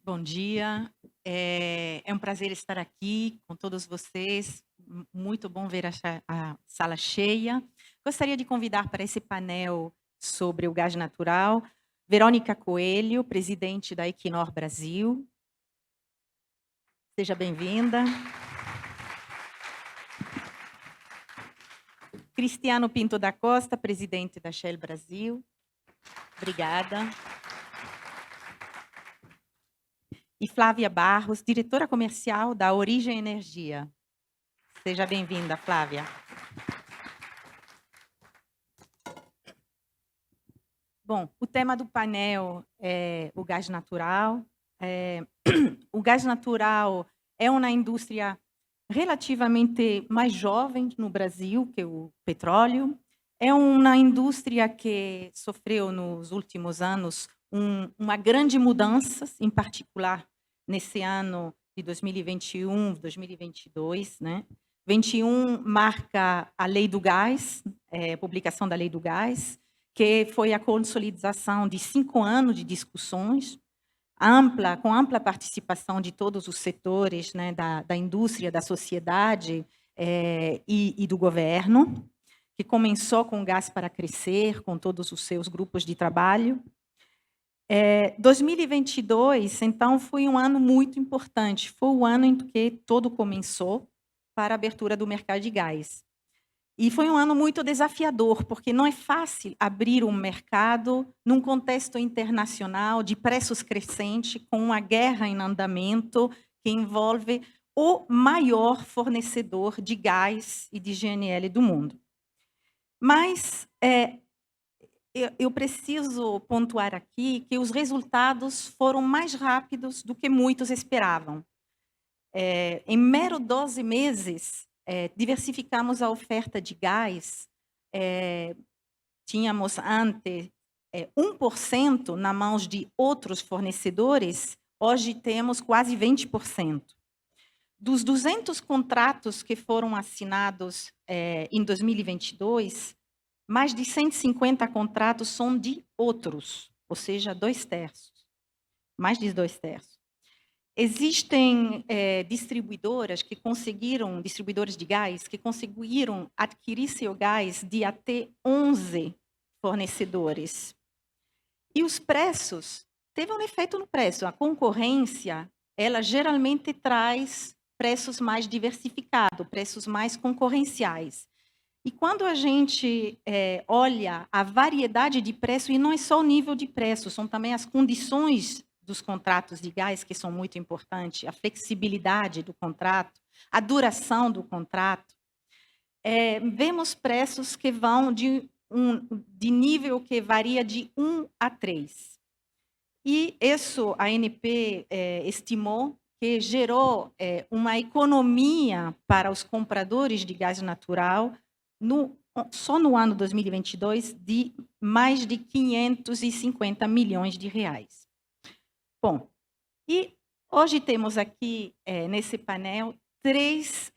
Bom dia. É um prazer estar aqui com todos vocês. Muito bom ver a sala cheia. Gostaria de convidar para esse painel sobre o gás natural Verônica Coelho, presidente da Equinor Brasil. Seja bem-vinda. Cristiano Pinto da Costa, presidente da Shell Brasil. Obrigada. E Flávia Barros, diretora comercial da Origem Energia. Seja bem-vinda, Flávia. Bom, o tema do painel é o gás natural. O gás natural é uma indústria relativamente mais jovem no Brasil que o petróleo. É uma indústria que sofreu nos últimos anos uma grande mudança, em particular nesse ano de 2021, 2022, né? 21 marca a Lei do Gás, a publicação da Lei do Gás, que foi a consolidação de 5 anos de discussões, com ampla participação de todos os setores, né, da indústria, da sociedade e do governo, que começou com o Gás para Crescer, com todos os seus grupos de trabalho. 2022, então, foi um ano muito importante. Foi o ano em que tudo começou para a abertura do mercado de gás. E foi um ano muito desafiador, porque não é fácil abrir um mercado num contexto internacional de preços crescentes, com uma guerra em andamento que envolve o maior fornecedor de gás e de GNL do mundo. Mas eu preciso pontuar aqui que os resultados foram mais rápidos do que muitos esperavam. Em mero 12 meses, diversificamos a oferta de gás. Tínhamos antes 1% nas mãos de outros fornecedores, hoje temos quase 20%. Dos 200 contratos que foram assinados em 2022, mais de 150 contratos são de outros, ou seja, 2/3, mais de 2/3. Existem distribuidores de gás, que conseguiram adquirir seu gás de até 11 fornecedores. E os preços, teve um efeito no preço. A concorrência, ela geralmente traz preços mais diversificados, preços mais concorrenciais. E quando a gente olha a variedade de preço, e não é só o nível de preço, são também as condições dos contratos de gás, que são muito importantes, a flexibilidade do contrato, a duração do contrato. Vemos preços que vão de nível que varia de 1 a 3. E isso a ANP estimou que gerou uma economia para os compradores de gás natural, só no ano 2022, de mais de 550 milhões de reais. Bom, e hoje temos aqui, nesse painel, 3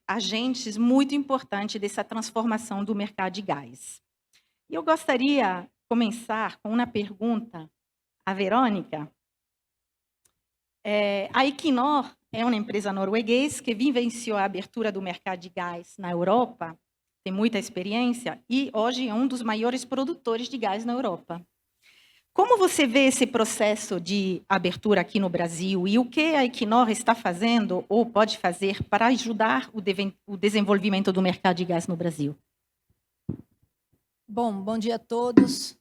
agentes muito importantes dessa transformação do mercado de gás. E eu gostaria de começar com uma pergunta à Verônica. A Equinor é uma empresa norueguesa que vivenciou a abertura do mercado de gás na Europa, tem muita experiência, e hoje é um dos maiores produtores de gás na Europa. Como você vê esse processo de abertura aqui no Brasil e o que a Equinor está fazendo ou pode fazer para ajudar o desenvolvimento do mercado de gás no Brasil? Bom dia a todos.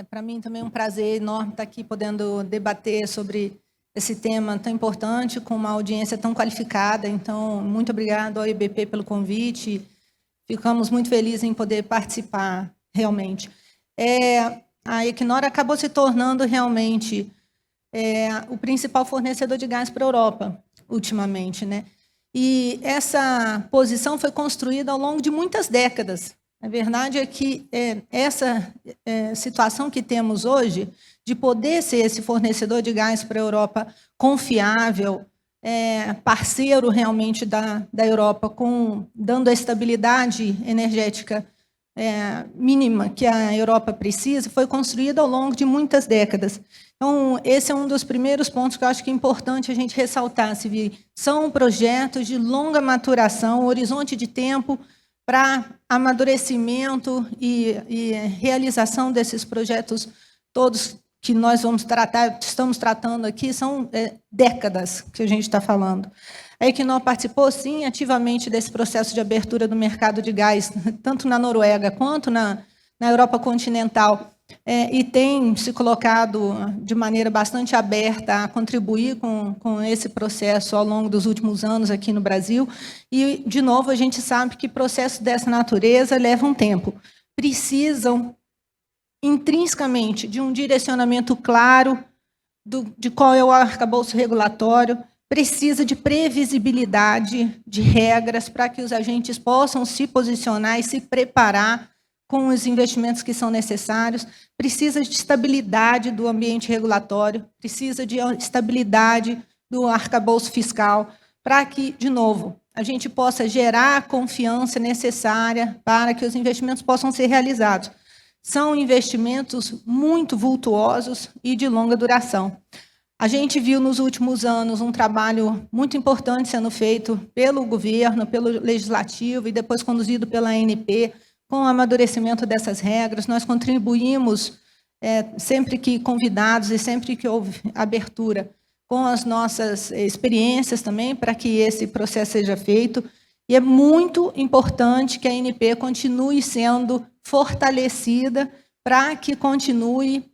Para mim também é um prazer enorme estar aqui podendo debater sobre esse tema tão importante, com uma audiência tão qualificada. Então, muito obrigado ao IBP pelo convite. Ficamos muito felizes em poder participar, realmente. A Equinor acabou se tornando realmente o principal fornecedor de gás para a Europa, ultimamente, né? E essa posição foi construída ao longo de muitas décadas. A verdade é que essa situação que temos hoje, de poder ser esse fornecedor de gás para a Europa confiável, parceiro realmente da Europa, dando a estabilidade energética mínima que a Europa precisa foi construída ao longo de muitas décadas. Então, esse é um dos primeiros pontos que eu acho que é importante a gente ressaltar, Siviri. São projetos de longa maturação, horizonte de tempo para amadurecimento e realização desses projetos todos que nós estamos tratando aqui, são décadas que a gente está falando. A Equinor participou, sim, ativamente desse processo de abertura do mercado de gás, tanto na Noruega quanto na Europa continental, e tem se colocado de maneira bastante aberta a contribuir com esse processo ao longo dos últimos anos aqui no Brasil. E, de novo, a gente sabe que processos dessa natureza levam tempo. Precisam, intrinsecamente, de um direcionamento claro de qual é o arcabouço regulatório, precisa de previsibilidade de regras para que os agentes possam se posicionar e se preparar com os investimentos que são necessários, precisa de estabilidade do ambiente regulatório, precisa de estabilidade do arcabouço fiscal, para que, de novo, a gente possa gerar a confiança necessária para que os investimentos possam ser realizados. São investimentos muito vultuosos e de longa duração. A gente viu nos últimos anos um trabalho muito importante sendo feito pelo governo, pelo legislativo e depois conduzido pela ANP, com o amadurecimento dessas regras. Nós contribuímos, sempre que convidados e sempre que houve abertura, com as nossas experiências também, para que esse processo seja feito. E é muito importante que a ANP continue sendo fortalecida para que continue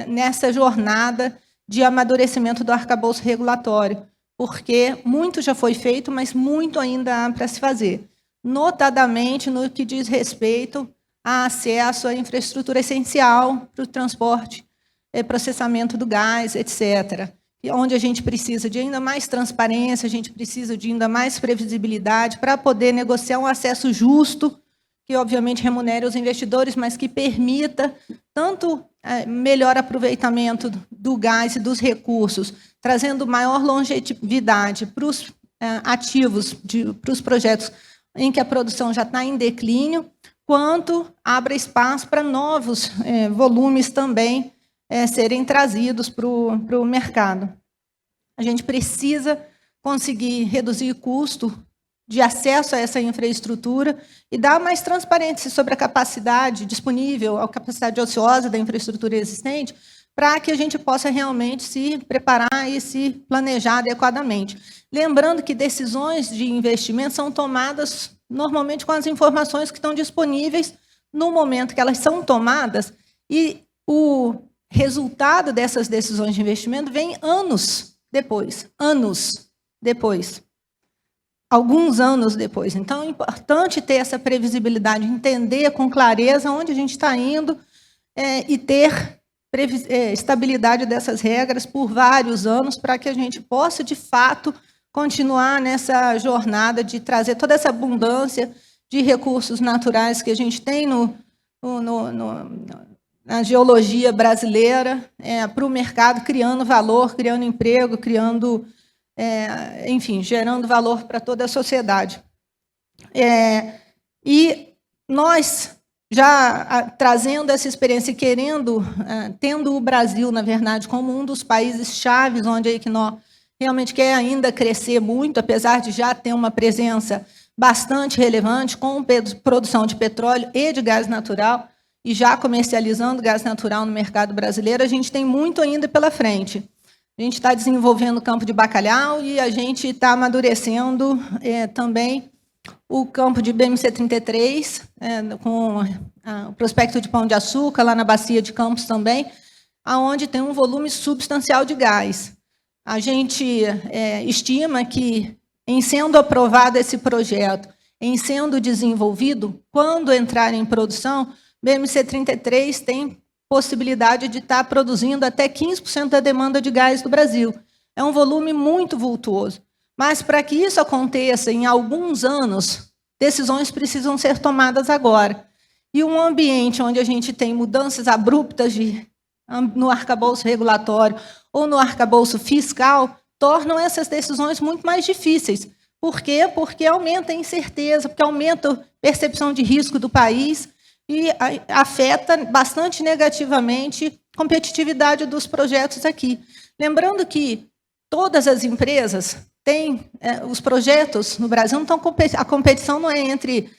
nessa jornada de amadurecimento do arcabouço regulatório, porque muito já foi feito, mas muito ainda há para se fazer, notadamente no que diz respeito a acesso à infraestrutura essencial para o transporte, processamento do gás, etc., onde a gente precisa de ainda mais transparência, a gente precisa de ainda mais previsibilidade para poder negociar um acesso justo, que obviamente remunere os investidores, mas que permita tanto melhor aproveitamento do gás e dos recursos, trazendo maior longevidade para os ativos, para os projetos em que a produção já está em declínio, quanto abra espaço para novos volumes também serem trazidos para o mercado. A gente precisa conseguir reduzir o custo de acesso a essa infraestrutura e dar mais transparência sobre a capacidade disponível, a capacidade ociosa da infraestrutura existente, para que a gente possa realmente se preparar e se planejar adequadamente. Lembrando que decisões de investimento são tomadas normalmente com as informações que estão disponíveis no momento que elas são tomadas, e o resultado dessas decisões de investimento vem anos depois, alguns anos depois. Então, é importante ter essa previsibilidade, entender com clareza onde a gente está indo e ter estabilidade dessas regras por vários anos, para que a gente possa, de fato, continuar nessa jornada de trazer toda essa abundância de recursos naturais que a gente tem na geologia brasileira para o mercado, criando valor, criando emprego, criando, enfim, gerando valor para toda a sociedade. E nós, já trazendo essa experiência e tendo o Brasil, na verdade, como um dos países chaves onde a Equinor realmente quer ainda crescer muito, apesar de já ter uma presença bastante relevante com produção de petróleo e de gás natural, e já comercializando gás natural no mercado brasileiro, a gente tem muito ainda pela frente. A gente está desenvolvendo o campo de bacalhau e a gente está amadurecendo também o campo de BMC-33, com o prospecto de Pão de Açúcar, lá na Bacia de Campos também, onde tem um volume substancial de gás. A gente estima que, em sendo aprovado esse projeto, em sendo desenvolvido, quando entrar em produção, BMC-33 tem possibilidade de estar produzindo até 15% da demanda de gás do Brasil. É um volume muito vultuoso. Mas, para que isso aconteça em alguns anos, decisões precisam ser tomadas agora. E um ambiente onde a gente tem mudanças abruptas no arcabouço regulatório ou no arcabouço fiscal, tornam essas decisões muito mais difíceis. Por quê? Porque aumenta a incerteza, porque aumenta a percepção de risco do país, e afeta bastante negativamente a competitividade dos projetos aqui. Lembrando que todas as empresas têm, os projetos no Brasil, a competição não é entre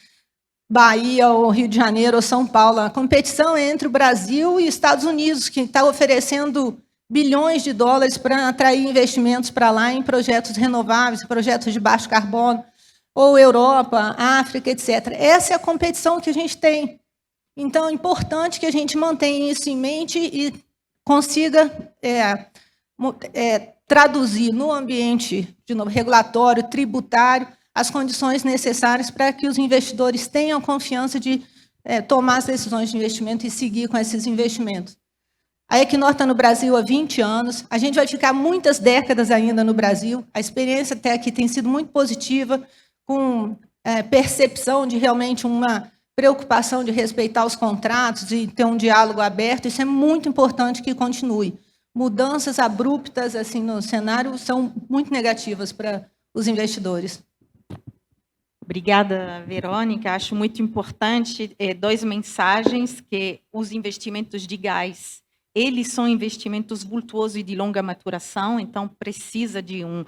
Bahia, ou Rio de Janeiro, ou São Paulo, a competição é entre o Brasil e Estados Unidos, que está oferecendo bilhões de dólares para atrair investimentos para lá em projetos renováveis, projetos de baixo carbono, ou Europa, África, etc. Essa é a competição que a gente tem. Então, é importante que a gente mantenha isso em mente e consiga traduzir no ambiente, de novo, regulatório, tributário, as condições necessárias para que os investidores tenham confiança de tomar as decisões de investimento e seguir com esses investimentos. A Equinor está no Brasil há 20 anos, a gente vai ficar muitas décadas ainda no Brasil, a experiência até aqui tem sido muito positiva, com percepção de realmente uma preocupação de respeitar os contratos e ter um diálogo aberto, isso é muito importante que continue. Mudanças abruptas assim no cenário são muito negativas para os investidores. Obrigada, Verônica. Acho muito importante duas mensagens, que os investimentos de gás, eles são investimentos vultuosos e de longa maturação, então precisa de um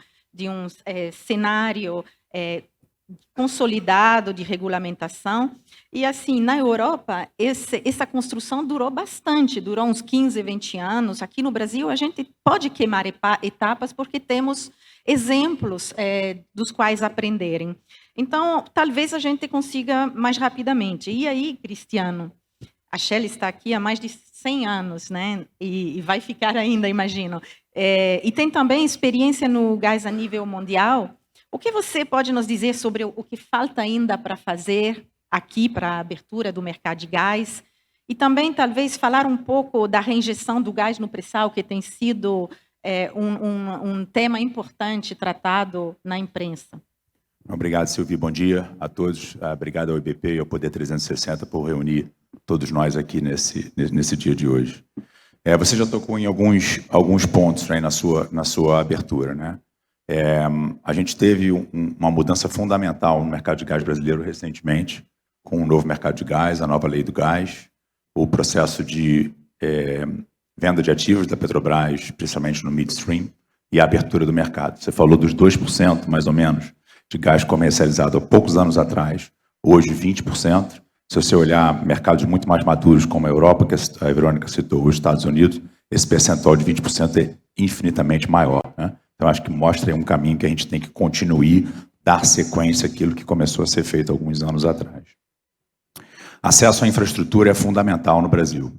cenário consolidado de regulamentação. E, assim, na Europa, essa construção durou bastante, durou uns 15, 20 anos. Aqui no Brasil, a gente pode queimar etapas porque temos exemplos dos quais aprenderem. Então, talvez a gente consiga mais rapidamente. E aí, Cristiano, a Shell está aqui há mais de 100 anos, né? E vai ficar ainda, imagino. E tem também experiência no gás a nível mundial. O que você pode nos dizer sobre o que falta ainda para fazer aqui para a abertura do mercado de gás? E também, talvez, falar um pouco da reinjeção do gás no pré-sal, que tem sido um tema importante tratado na imprensa. Obrigado, Silvia. Bom dia a todos. Obrigado ao IBP e ao Poder 360 por reunir todos nós aqui nesse dia de hoje. Você já tocou em alguns pontos aí na sua abertura, né? A gente teve uma mudança fundamental no mercado de gás brasileiro recentemente, com o novo mercado de gás, a nova lei do gás, o processo de venda de ativos da Petrobras, principalmente no midstream, e a abertura do mercado. Você falou dos 2%, mais ou menos, de gás comercializado há poucos anos atrás, hoje 20%. Se você olhar mercados muito mais maduros, como a Europa, que a Verônica citou, os Estados Unidos, esse percentual de 20% é infinitamente maior, né? Então, acho que mostra aí um caminho que a gente tem que continuar, dar sequência àquilo que começou a ser feito alguns anos atrás. Acesso à infraestrutura é fundamental no Brasil,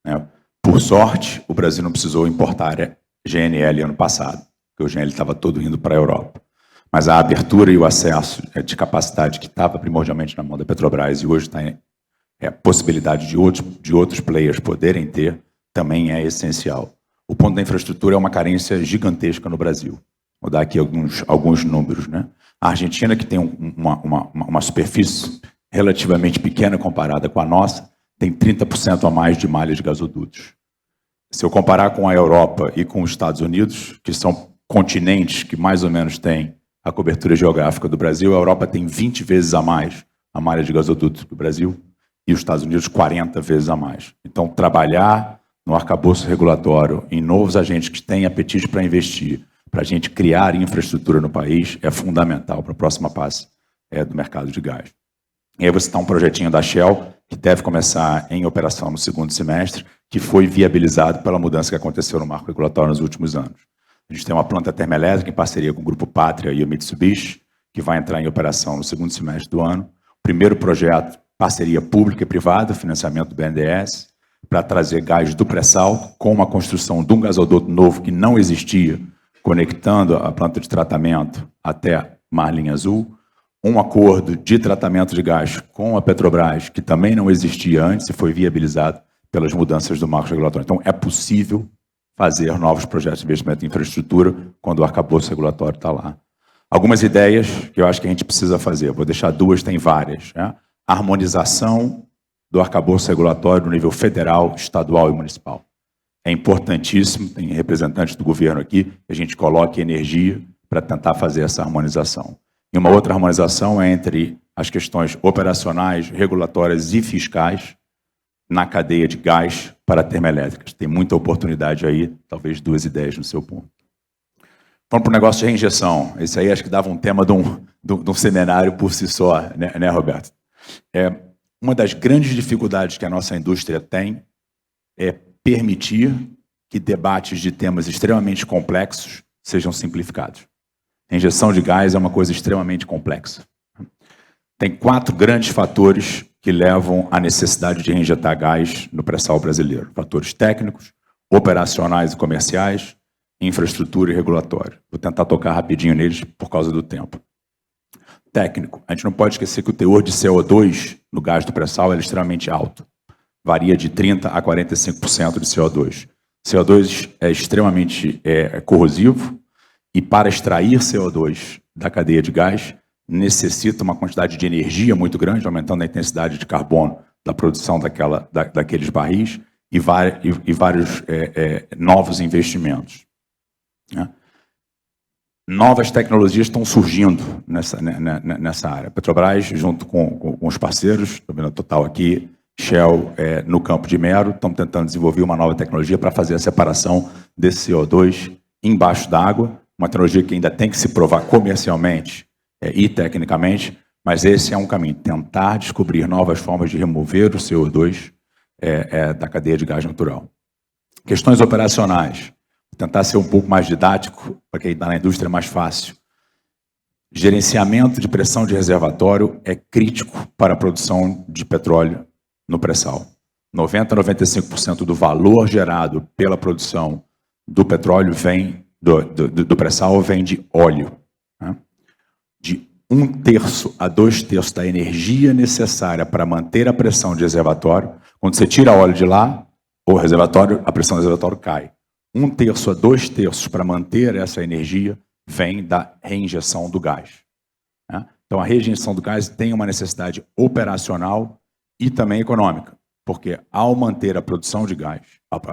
né? Por sorte, o Brasil não precisou importar GNL ano passado, porque o GNL estava todo indo para a Europa. Mas a abertura e o acesso de capacidade que estava primordialmente na mão da Petrobras e hoje está a possibilidade de outros players poderem ter, também é essencial. O ponto da infraestrutura é uma carência gigantesca no Brasil. Vou dar aqui alguns números, né? A Argentina, que tem uma superfície relativamente pequena comparada com a nossa, tem 30% a mais de malha de gasodutos. Se eu comparar com a Europa e com os Estados Unidos, que são continentes que mais ou menos têm a cobertura geográfica do Brasil, a Europa tem 20 vezes a mais a malha de gasodutos que o Brasil e os Estados Unidos 40 vezes a mais. Então, trabalhar no arcabouço regulatório em novos agentes que têm apetite para investir, para a gente criar infraestrutura no país, é fundamental para a próxima fase do mercado de gás. E aí você está um projetinho da Shell, que deve começar em operação no segundo semestre, que foi viabilizado pela mudança que aconteceu no marco regulatório nos últimos anos. A gente tem uma planta termoelétrica em parceria com o Grupo Pátria e o Mitsubishi, que vai entrar em operação no segundo semestre do ano. Primeiro projeto, parceria pública e privada, financiamento do BNDES, para trazer gás do pré-sal, com uma construção de um gasoduto novo que não existia, conectando a planta de tratamento até Marlim Azul, um acordo de tratamento de gás com a Petrobras, que também não existia antes e foi viabilizado pelas mudanças do marco regulatório. Então, é possível fazer novos projetos de investimento em infraestrutura quando o arcabouço regulatório está lá. Algumas ideias que eu acho que a gente precisa fazer, vou deixar duas, tem várias, né? Harmonização do arcabouço regulatório no nível federal, estadual e municipal. É importantíssimo, tem representantes do governo aqui, que a gente coloque energia para tentar fazer essa harmonização. E uma outra harmonização é entre as questões operacionais, regulatórias e fiscais na cadeia de gás para termoelétricas. Tem muita oportunidade aí, talvez 2 ideias no seu ponto. Vamos para o negócio de reinjeção. Esse aí acho que dava um tema de um seminário por si só, né, Roberto? Uma das grandes dificuldades que a nossa indústria tem é permitir que debates de temas extremamente complexos sejam simplificados. A injeção de gás é uma coisa extremamente complexa. Tem 4 grandes fatores que levam à necessidade de reinjetar gás no pré-sal brasileiro. Fatores técnicos, operacionais e comerciais, infraestrutura e regulatório. Vou tentar tocar rapidinho neles por causa do tempo. Técnico. A gente não pode esquecer que o teor de CO2 no gás do pré-sal é extremamente alto. Varia de 30% a 45% de CO2. CO2 é extremamente corrosivo e para extrair CO2 da cadeia de gás necessita uma quantidade de energia muito grande, aumentando a intensidade de carbono da produção daqueles barris e vários novos investimentos. Novas tecnologias estão surgindo nessa área. Petrobras, junto com os parceiros, estou vendo a Total aqui, Shell no Campo de Mero, estão tentando desenvolver uma nova tecnologia para fazer a separação desse CO2 embaixo d'água, uma tecnologia que ainda tem que se provar comercialmente e tecnicamente, mas esse é um caminho, tentar descobrir novas formas de remover o CO2 da cadeia de gás natural. Questões operacionais. Vou tentar ser um pouco mais didático, para quem está na indústria é mais fácil. Gerenciamento de pressão de reservatório é crítico para a produção de petróleo no pré-sal. 90% a 95% do valor gerado pela produção do petróleo vem do pré-sal vem de óleo. Né? De 1/3 a 2/3 da energia necessária para manter a pressão de reservatório, quando você tira óleo de lá, a pressão do reservatório cai. 1/3 a 2/3 para manter essa energia vem da reinjeção do gás. Né? Então, a reinjeção do gás tem uma necessidade operacional e também econômica, porque ao manter a produção de gás,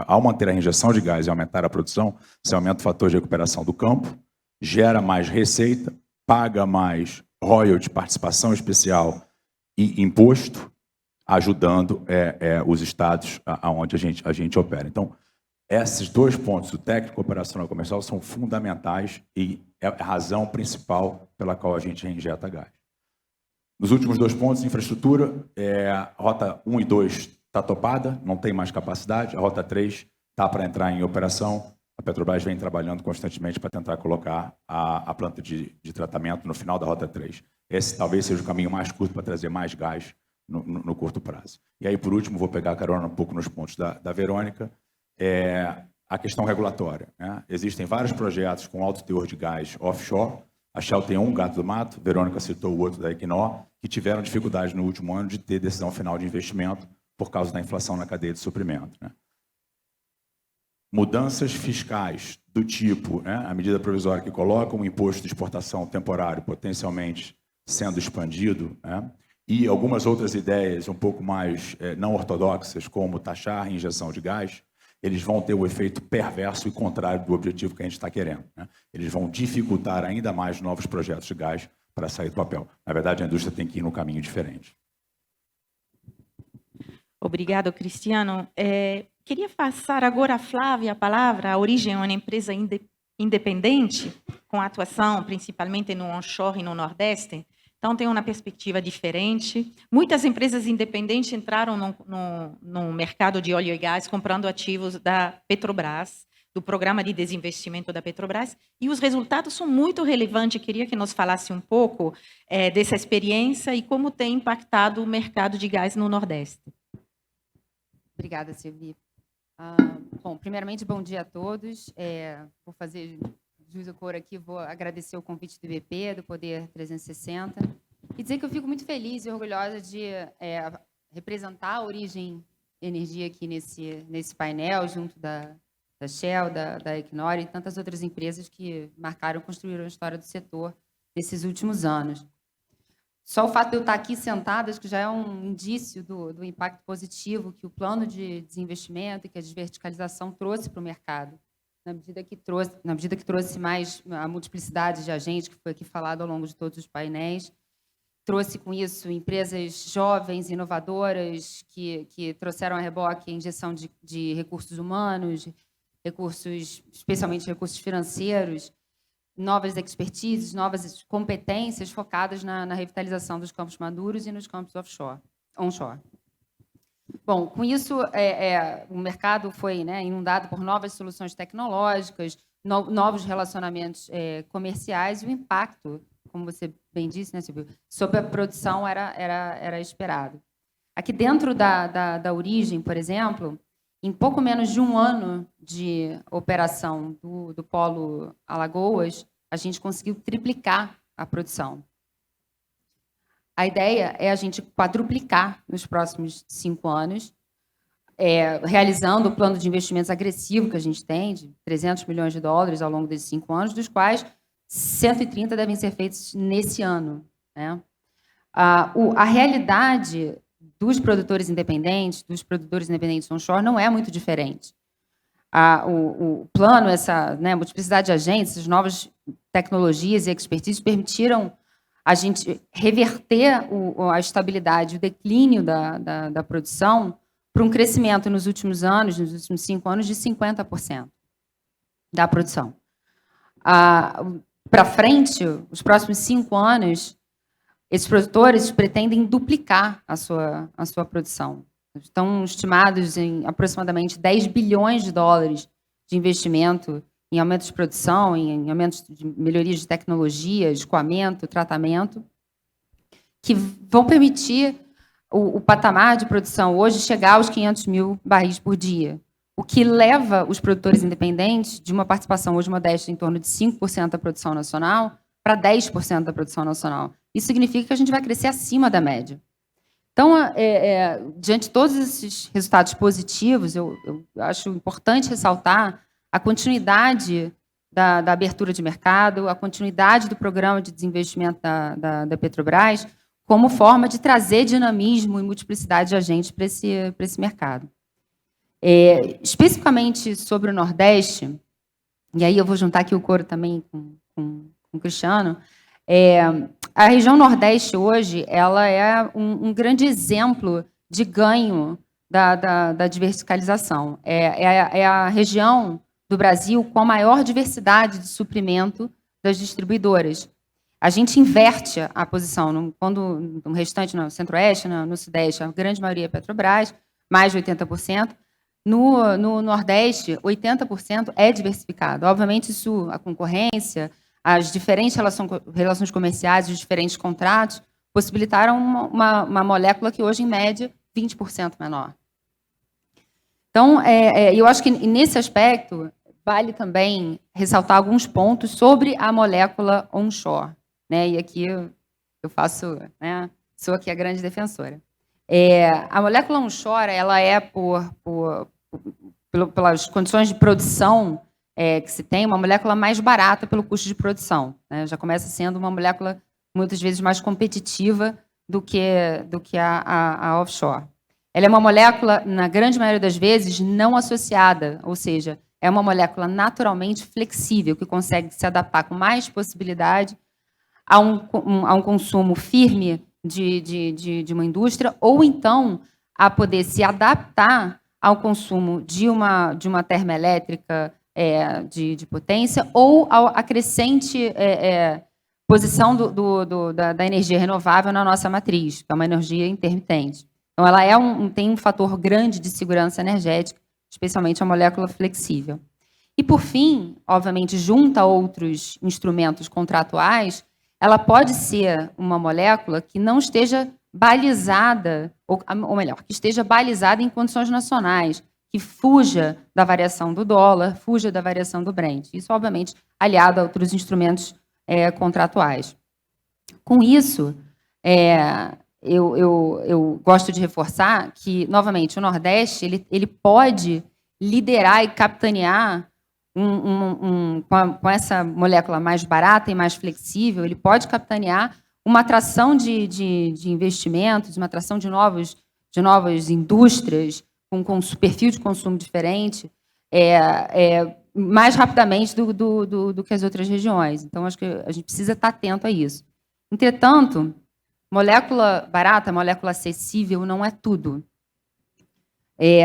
ao manter a reinjeção de gás e aumentar a produção, você aumenta o fator de recuperação do campo, gera mais receita, paga mais royalty, participação especial e imposto, ajudando os estados aonde a gente opera. Então, esses 2 pontos, o técnico, operacional e comercial, são fundamentais e é a razão principal pela qual a gente reinjeta gás. Nos últimos 2 pontos, infraestrutura, a rota 1 e 2 está topada, não tem mais capacidade, a rota 3 está para entrar em operação. A Petrobras vem trabalhando constantemente para tentar colocar a planta de tratamento no final da rota 3. Esse talvez seja o caminho mais curto para trazer mais gás no curto prazo. E aí, por último, vou pegar a carona um pouco nos pontos da Verônica, a questão regulatória. Né? Existem vários projetos com alto teor de gás offshore. A Shell tem um, Gato do Mato, Verônica citou o outro da Equinor, que tiveram dificuldade no último ano de ter decisão final de investimento por causa da inflação na cadeia de suprimento. Né? Mudanças fiscais do tipo, né, a medida provisória que coloca um imposto de exportação temporário potencialmente sendo expandido, né, e algumas outras ideias um pouco mais não ortodoxas, como taxar a reinjeção de gás, eles vão ter o efeito perverso e contrário do objetivo que a gente está querendo. Né? Eles vão dificultar ainda mais novos projetos de gás para sair do papel. Na verdade, a indústria tem que ir num caminho diferente. Obrigado, Cristiano. Queria passar agora a Flávia a palavra. A Origem é uma empresa independente, com atuação principalmente no onshore e no Nordeste. Então, tem uma perspectiva diferente. Muitas empresas independentes entraram no mercado de óleo e gás comprando ativos da Petrobras, do programa de desinvestimento da Petrobras, e os resultados são muito relevantes. Eu queria que nos falasse um pouco dessa experiência e como tem impactado o mercado de gás no Nordeste. Obrigada, Silvia. Bom, primeiramente, bom dia a todos. Vou fazer jus ao coro aqui, vou agradecer o convite do IBP, do Poder 360, e dizer que eu fico muito feliz e orgulhosa de representar a Origem Energia aqui nesse painel, junto da Shell, da Equinor e tantas outras empresas que marcaram e construíram a história do setor nesses últimos anos. Só o fato de eu estar aqui sentada, acho que já é um indício do impacto positivo que o plano de desinvestimento e que a desverticalização trouxe para o mercado, na medida que trouxe mais a multiplicidade de agentes, que foi aqui falado ao longo de todos os painéis, trouxe com isso empresas jovens, inovadoras, que trouxeram a reboque a injeção de recursos humanos, especialmente recursos financeiros, novas expertises, novas competências focadas na revitalização dos campos maduros e nos campos onshore. Bom, com isso, o mercado foi, né, inundado por novas soluções tecnológicas, novos relacionamentos comerciais, e o impacto, como você bem disse, né, Silvio, sobre a produção era esperado. Aqui dentro da origem, por exemplo, em pouco menos de um ano de operação do Polo Alagoas, a gente conseguiu triplicar a produção. A ideia é a gente quadruplicar nos próximos 5 anos, realizando o plano de investimentos agressivo que a gente tem, de 300 milhões de dólares ao longo desses 5 anos, dos quais 130 devem ser feitos nesse ano, né? A realidade dos produtores independentes onshore, não é muito diferente. O plano, essa, né, multiplicidade de agentes, as novas tecnologias e expertise permitiram a gente reverter a estabilidade, o declínio da produção para um crescimento nos últimos anos, nos últimos 5 anos, de 50% da produção. Para frente, os próximos 5 anos, esses produtores pretendem duplicar a sua produção. Estão estimados em aproximadamente 10 bilhões de dólares de investimento em aumentos de produção, em aumentos de melhorias de tecnologia, escoamento, tratamento, que vão permitir o patamar de produção hoje chegar aos 500 mil barris por dia, o que leva os produtores independentes de uma participação hoje modesta em torno de 5% da produção nacional para 10% da produção nacional. Isso significa que a gente vai crescer acima da média. Então, diante de todos esses resultados positivos, eu acho importante ressaltar a continuidade da abertura de mercado, a continuidade do programa de desinvestimento da Petrobras, como forma de trazer dinamismo e multiplicidade de agentes para esse mercado. Especificamente sobre o Nordeste, e aí eu vou juntar aqui o coro também com o Cristiano, a região Nordeste hoje ela é um grande exemplo de ganho da diversificação. É a região do Brasil com a maior diversidade de suprimento das distribuidoras. A gente inverte a posição, quando no restante, no Centro-Oeste, no Sudeste, a grande maioria é Petrobras, mais de 80%. No Nordeste, 80% é diversificado. Obviamente, isso, a concorrência, as diferentes relações comerciais, os diferentes contratos, possibilitaram uma molécula que hoje, em média, 20% menor. Então, eu acho que nesse aspecto, vale também ressaltar alguns pontos sobre a molécula onshore, né? E aqui eu faço, né, sou aqui a grande defensora. A molécula onshore, ela pelas condições de produção que se tem, uma molécula mais barata pelo custo de produção, né? Já começa sendo uma molécula muitas vezes mais competitiva do que a offshore. Ela é uma molécula, na grande maioria das vezes, não associada, ou seja, é uma molécula naturalmente flexível, que consegue se adaptar com mais possibilidade a um consumo firme de uma indústria, ou então a poder se adaptar ao consumo de uma termoelétrica de potência, ou à crescente posição da energia renovável na nossa matriz, que é uma energia intermitente. Então, ela tem um fator grande de segurança energética, especialmente a molécula flexível. E, por fim, obviamente, junto a outros instrumentos contratuais, ela pode ser uma molécula que não esteja balizada, ou melhor, que esteja balizada em condições nacionais, que fuja da variação do dólar, fuja da variação do Brent. Isso, obviamente, aliado a outros instrumentos contratuais. Com isso, eu gosto de reforçar que, novamente, o Nordeste ele pode liderar e capitanear com essa molécula mais barata e mais flexível, ele pode capitanear uma atração de investimentos, uma atração de novas indústrias com perfil de consumo diferente, mais rapidamente do que as outras regiões. Então, acho que a gente precisa estar atento a isso. Entretanto, molécula barata, molécula acessível não é tudo.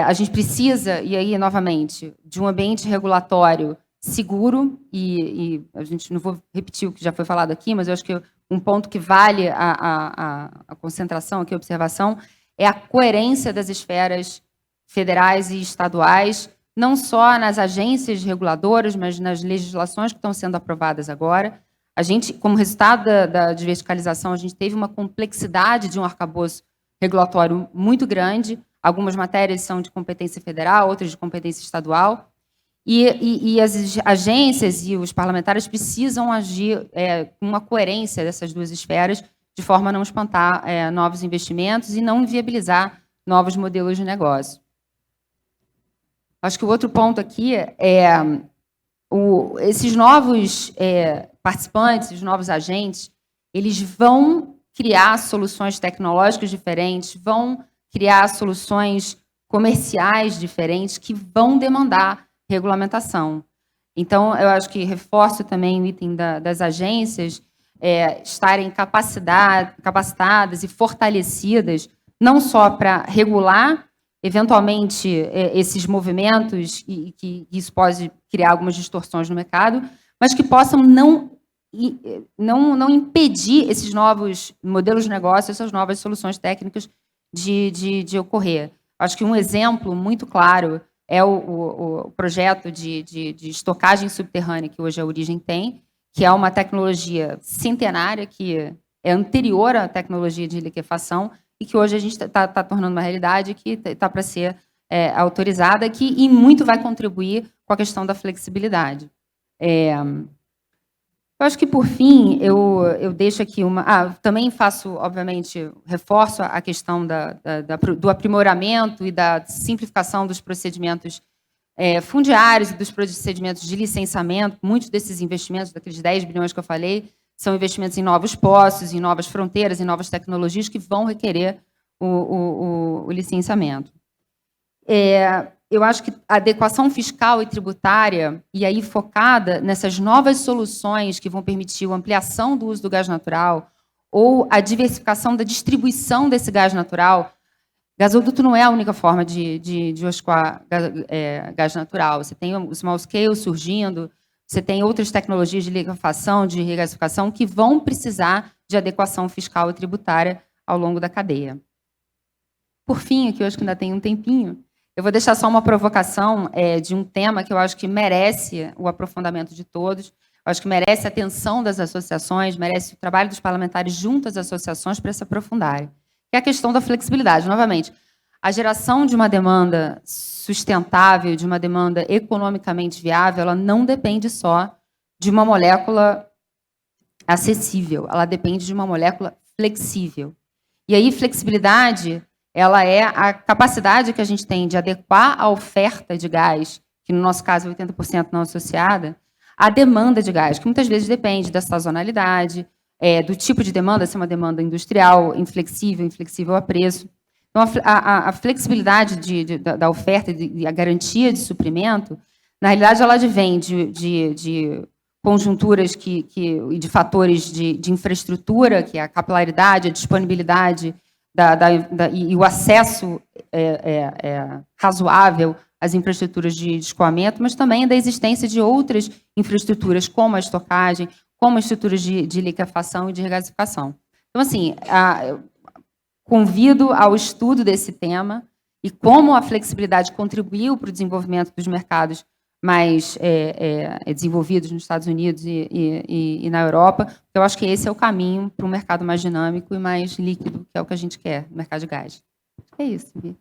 A gente precisa, e aí, novamente, de um ambiente regulatório seguro, e a gente não vou repetir o que já foi falado aqui, mas eu acho que um ponto que vale a concentração aqui, a observação, é a coerência das esferas federais e estaduais, não só nas agências reguladoras, mas nas legislações que estão sendo aprovadas agora. A gente, como resultado da verticalização, a gente teve uma complexidade de um arcabouço regulatório muito grande. Algumas matérias são de competência federal, outras de competência estadual. E as agências e os parlamentares precisam agir com uma coerência dessas duas esferas, de forma a não espantar novos investimentos e não inviabilizar novos modelos de negócio. Acho que o outro ponto aqui esses novos participantes, os novos agentes, eles vão criar soluções tecnológicas diferentes, vão criar soluções comerciais diferentes que vão demandar regulamentação. Então, eu acho que reforço também o item das agências estarem capacitadas e fortalecidas, não só para regular, eventualmente, esses movimentos, e que isso pode criar algumas distorções no mercado, mas que possam não impedir esses novos modelos de negócio, essas novas soluções técnicas de ocorrer. Acho que um exemplo muito claro é o projeto de estocagem subterrânea que hoje a Origem tem, que é uma tecnologia centenária, que é anterior à tecnologia de liquefação, e que hoje a gente está tornando uma realidade, que está para ser autorizada, e muito vai contribuir com a questão da flexibilidade. Eu acho que, por fim, eu deixo aqui uma... também faço, obviamente, reforço a questão do aprimoramento e da simplificação dos procedimentos fundiários e dos procedimentos de licenciamento. Muitos desses investimentos, daqueles 10 bilhões que eu falei, são investimentos em novos poços, em novas fronteiras, em novas tecnologias que vão requerer o licenciamento. Eu acho que a adequação fiscal e tributária, e aí focada nessas novas soluções que vão permitir a ampliação do uso do gás natural ou a diversificação da distribuição desse gás natural. Gasoduto não é a única forma de escoar gás natural. Você tem o small scale surgindo, você tem outras tecnologias de liquefação, de regasificação, que vão precisar de adequação fiscal e tributária ao longo da cadeia. Por fim, aqui eu acho que ainda tem um tempinho, eu vou deixar só uma provocação de um tema que eu acho que merece o aprofundamento de todos, eu acho que merece a atenção das associações, merece o trabalho dos parlamentares junto às associações para se aprofundarem, que é a questão da flexibilidade. Novamente, a geração de uma demanda sustentável, de uma demanda economicamente viável, ela não depende só de uma molécula acessível, ela depende de uma molécula flexível. E aí, flexibilidade, ela é a capacidade que a gente tem de adequar a oferta de gás, que no nosso caso é 80% não associada, à demanda de gás, que muitas vezes depende da sazonalidade, do tipo de demanda, se é uma demanda industrial, inflexível a preço. Então, a flexibilidade da oferta e a garantia de suprimento, na realidade, ela advém de conjunturas e de fatores de infraestrutura, que é a capilaridade, a disponibilidade e o acesso razoável às infraestruturas de escoamento, mas também da existência de outras infraestruturas, como a estocagem, como estruturas de liquefação e de regasificação. Então, assim, convido ao estudo desse tema e como a flexibilidade contribuiu para o desenvolvimento dos mercados mais desenvolvidos nos Estados Unidos e na Europa. Eu acho que esse é o caminho para um mercado mais dinâmico e mais líquido, que é o que a gente quer, o mercado de gás. É isso, Vi.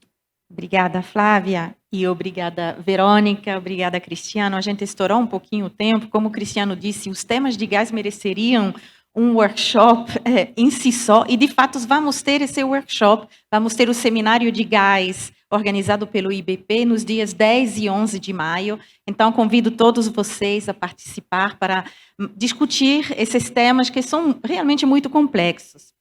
Obrigada, Flávia, e obrigada, Verônica, obrigada, Cristiano. A gente estourou um pouquinho o tempo. Como o Cristiano disse, os temas de gás mereceriam um workshop em si só, e, de fato, vamos ter esse workshop, vamos ter o seminário de gás, organizado pelo IBP, nos dias 10 e 11 de maio. Então, convido todos vocês a participar para discutir esses temas que são realmente muito complexos.